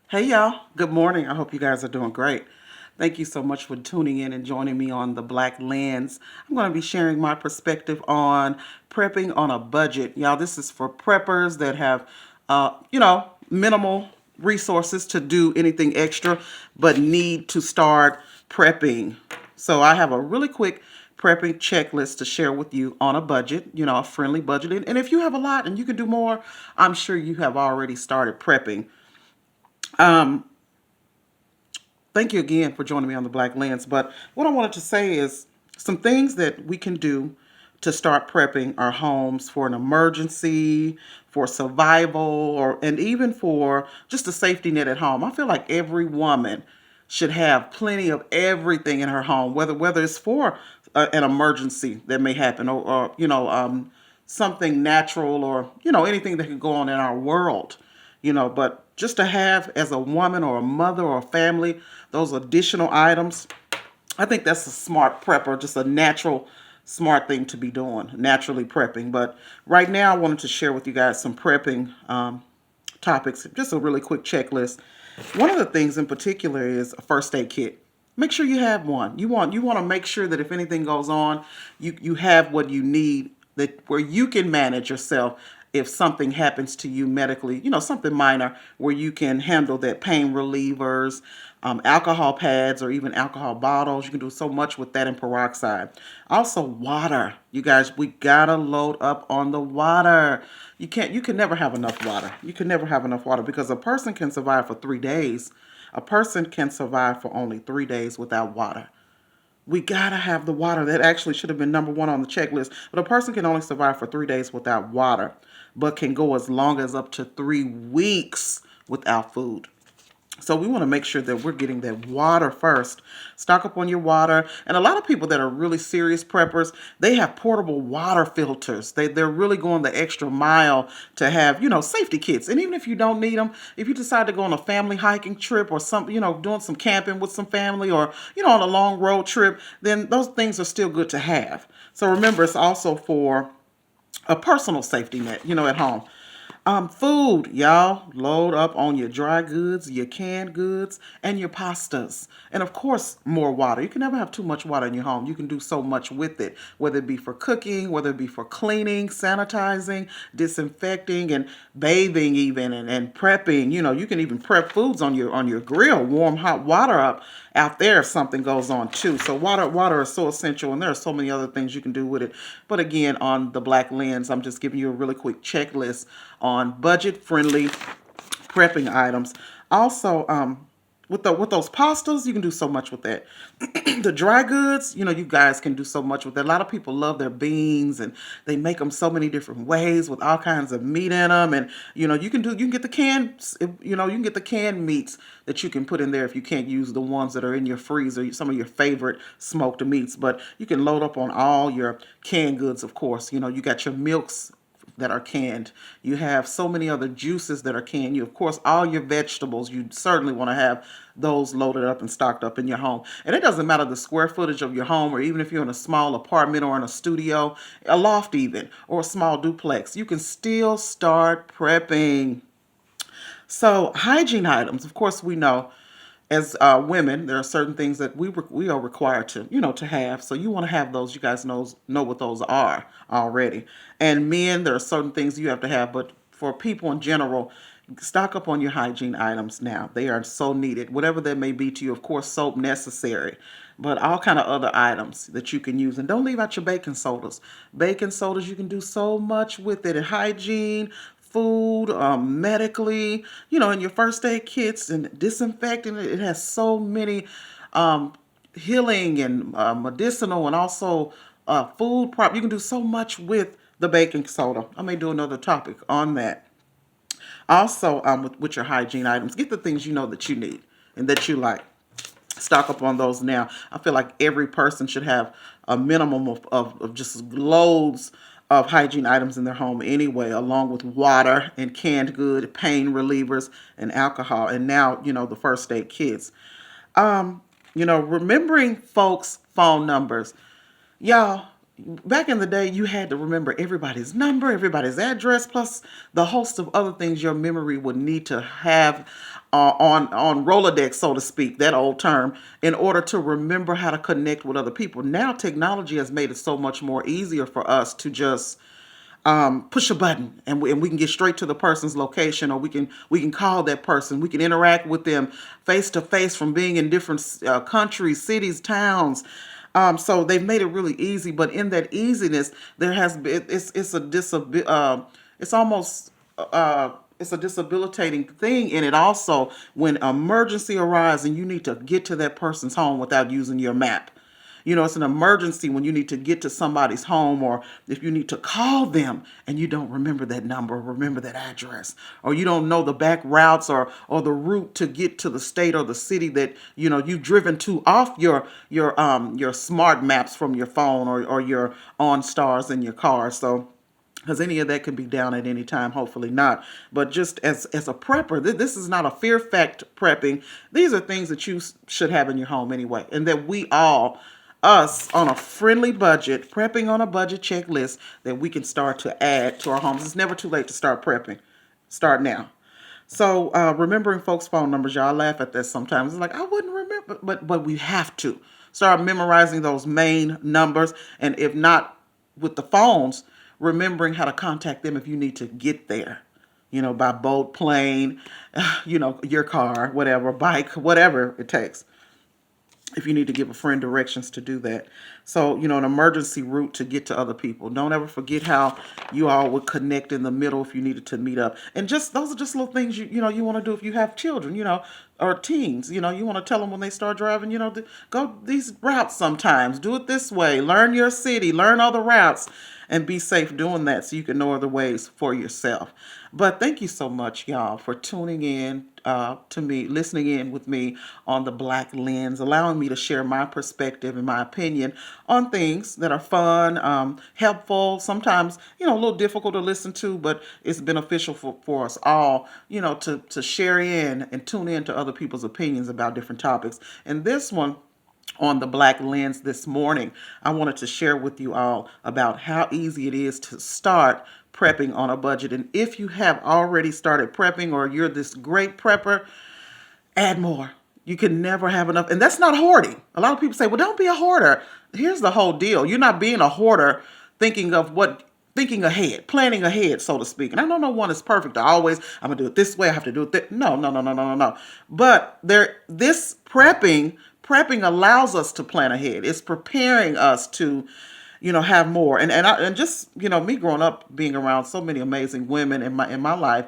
Hey y'all, good morning. I hope you guys are doing great. Thank you so much for tuning in and joining me on the Black Lens. I'm going to be sharing my perspective on prepping on a budget. Y'all, this is for preppers that have, minimal resources to do anything extra, but need to start prepping. So I have a really quick prepping checklist to share with you on a budget, a friendly budget. And if you have a lot and you can do more, I'm sure you have already started prepping. Um, Thank you again for joining me on the Black Lens. But what I wanted to say is some things that we can do to start prepping our homes for an emergency, for survival, or and even for just a safety net at home. I feel like every woman should have plenty of everything in her home, whether it's for an emergency that may happen, or something natural, or anything that could go on in our world, but just to have as a woman or a mother or a family those additional items, I think that's a smart prepper, just a natural smart thing to be doing, naturally prepping. But right now I wanted to share with you guys some prepping topics, just a really quick checklist. One of the things in particular is a first aid kit. Make sure you have one. You want to make sure that if anything goes on, you have what you need, that where you can manage yourself if something happens to you medically, something minor, where you can handle that, pain relievers, alcohol pads, or even alcohol bottles. You can do so much with that, and peroxide. Also, water. You guys, we gotta load up on the water. You can never have enough water. You can never have enough water because a person can survive for 3 days. A person can survive for only 3 days without water. We gotta have the water. That actually should have been number one on the checklist. But a person can only survive for 3 days without water, but can go as long as up to 3 weeks without food. So we want to make sure that we're getting that water first. Stock up on your water. And a lot of people that are really serious preppers, they have portable water filters. They're really going the extra mile to have, safety kits. And even if you don't need them, if you decide to go on a family hiking trip or something, doing some camping with some family, or, on a long road trip, then those things are still good to have. So remember, it's also for a personal safety net, at home. Food, y'all. Load up on your dry goods, your canned goods, and your pastas. And of course, more water. You can never have too much water in your home. You can do so much with it, whether it be for cooking, whether it be for cleaning, sanitizing, disinfecting, and bathing even, and prepping. You can even prep foods on your grill, warm hot water up out there if something goes on too. So water is so essential, and there are so many other things you can do with it. But again, on the Black Lens, I'm just giving you a really quick checklist on budget friendly prepping items. Also, with those pastas, you can do so much with that. The dry goods, you guys can do so much with that. A lot of people love their beans, and they make them so many different ways with all kinds of meat in them. And you can get the canned, you can get the canned meats that you can put in there if you can't use the ones that are in your freezer, some of your favorite smoked meats. But you can load up on all your canned goods, of course. You got your milks that are canned. You have so many other juices that are canned. Of course, all your vegetables, you certainly want to have those loaded up and stocked up in your home. And it doesn't matter the square footage of your home, or even if you're in a small apartment or in a studio, a loft even, or a small duplex, you can still start prepping. So, hygiene items, of course, we know as women, there are certain things that we are required to have. So you want to have those. You guys know what those are already. And men, there are certain things you have to have. But for people in general, stock up on your hygiene items now. They are so needed, whatever that may be to you. Of course, soap necessary, but all kind of other items that you can use. And don't leave out your baking sodas. Baking sodas, you can do so much with it. And hygiene, food, medically, in your first aid kits and disinfecting. It has so many um, healing and medicinal, and also food prop. You can do so much with the baking soda. I may do another topic on that. Also, with your hygiene items, get the things you know that you need and that you like. Stock up on those now. I feel like every person should have a minimum of just loads of hygiene items in their home anyway, along with water and canned good, pain relievers, and alcohol. And now, the first aid kits. Remembering folks' phone numbers. Y'all, back in the day, you had to remember everybody's number, everybody's address, plus the host of other things your memory would need to have on Rolodex, so to speak, that old term, in order to remember how to connect with other people. Now, technology has made it so much more easier for us to just push a button and we can get straight to the person's location, or we can call that person, we can interact with them face to face from being in different countries, cities, towns. So they've made it really easy, but in that easiness there has been it's almost it's a disabilitating thing in it also, when emergency arises and you need to get to that person's home without using your map. It's an emergency when you need to get to somebody's home, or if you need to call them and you don't remember that number, or remember that address, or you don't know the back routes, or the route to get to the state or the city that you've driven to off your smart maps from your phone, or your OnStars in your car. So, because any of that can be down at any time, hopefully not. But just as a prepper, this is not a fear fact prepping. These are things that you should have in your home anyway, and that we all, us on a friendly budget, prepping on a budget checklist, that we can start to add to our homes. It's never too late to start prepping. Start now. So remembering folks' phone numbers, y'all laugh at this sometimes. It's like, I wouldn't remember, but we have to start memorizing those main numbers, and if not with the phones, remembering how to contact them if you need to get there. By boat, plane, your car, whatever, bike, whatever it takes, if you need to give a friend directions to do that. So, an emergency route to get to other people. Don't ever forget how you all would connect in the middle if you needed to meet up. And just those are just little things you want to do if you have children, or teens. You want to tell them when they start driving, go these routes sometimes. Do it this way. Learn your city, learn other routes, and be safe doing that so you can know other ways for yourself. But thank you so much, y'all, for tuning in to me, listening in with me on the Black Lens, allowing me to share my perspective and my opinion on things that are fun, helpful, sometimes, a little difficult to listen to, but it's beneficial for us all, to share in and tune in to other people's opinions about different topics. And this one, on the Black Lens this morning, I wanted to share with you all about how easy it is to start prepping on a budget. And if you have already started prepping, or you're this great prepper, add more. You can never have enough. And that's not hoarding. A lot of people say, well, don't be a hoarder. Here's the whole deal. You're not being a hoarder thinking ahead, planning ahead, so to speak. And I know no one is perfect. I'm going to do it this way. I have to do it that. No, no, no, no, no, no, no. But this prepping allows us to plan ahead. It's preparing us to, have more. And just, me growing up, being around so many amazing women in my life,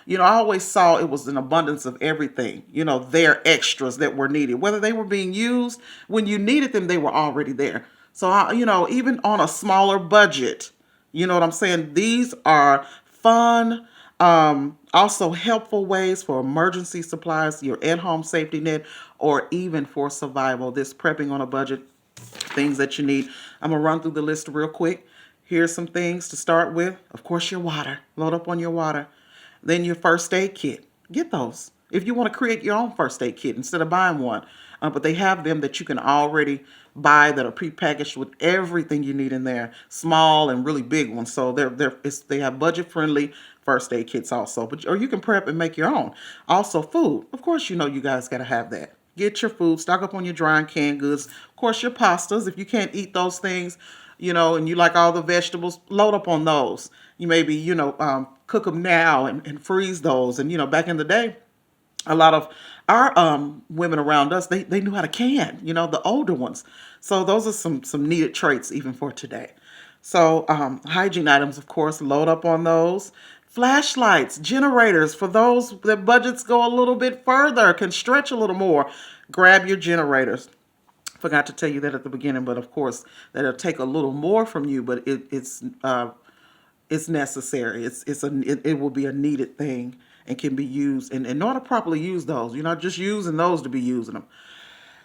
I always saw it was an abundance of everything. Their extras that were needed, whether they were being used when you needed them, they were already there. So, even on a smaller budget, you know what I'm saying? These are fun, also helpful ways for emergency supplies, your at-home safety net, or even for survival. This prepping on a budget, things that you need. I'm going to run through the list real quick. Here's some things to start with. Of course, your water. Load up on your water. Then your first aid kit. Get those. If you want to create your own first aid kit instead of buying one. But they have them that you can already buy that are prepackaged with everything you need in there, small and really big ones. So they have budget friendly first aid kits also. Or you can prep and make your own. Also food. Of course, you guys got to have that. Get your food, stock up on your dry and canned goods. Of course, your pastas. If you can't eat those things, and you like all the vegetables, load up on those. You maybe, cook them now and freeze those. And, back in the day, a lot of our women around us, they knew how to can, the older ones. So those are some needed traits even for today. So hygiene items, of course, load up on those. Flashlights, generators, for those that budgets go a little bit further, can stretch a little more. Grab your generators. Forgot to tell you that at the beginning, but of course that'll take a little more from you, but it's necessary. It will be a needed thing and can be used. And in order to properly use those, you're not just using those to be using them.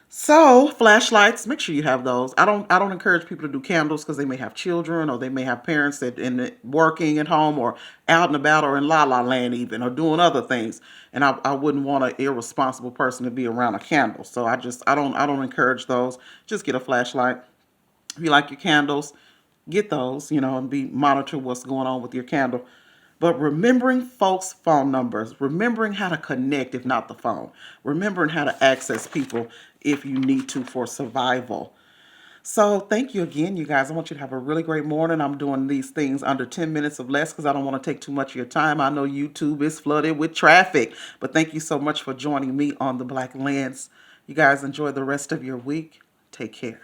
So flashlights, make sure you have those. I don't encourage people to do candles because they may have children, or they may have parents that working at home, or out and about, or in la la land even, or doing other things. And I wouldn't want an irresponsible person to be around a candle. So I don't encourage those. Just get a flashlight. If you like your candles, get those, and be monitor what's going on with your candle. But remembering folks' phone numbers, remembering how to connect if not the phone, remembering how to access people if you need to for survival. So thank you again, you guys. I want you to have a really great morning. I'm doing these things under 10 minutes or less because I don't want to take too much of your time. I know YouTube is flooded with traffic, but thank you so much for joining me on the Black Lens. You guys enjoy the rest of your week. Take care.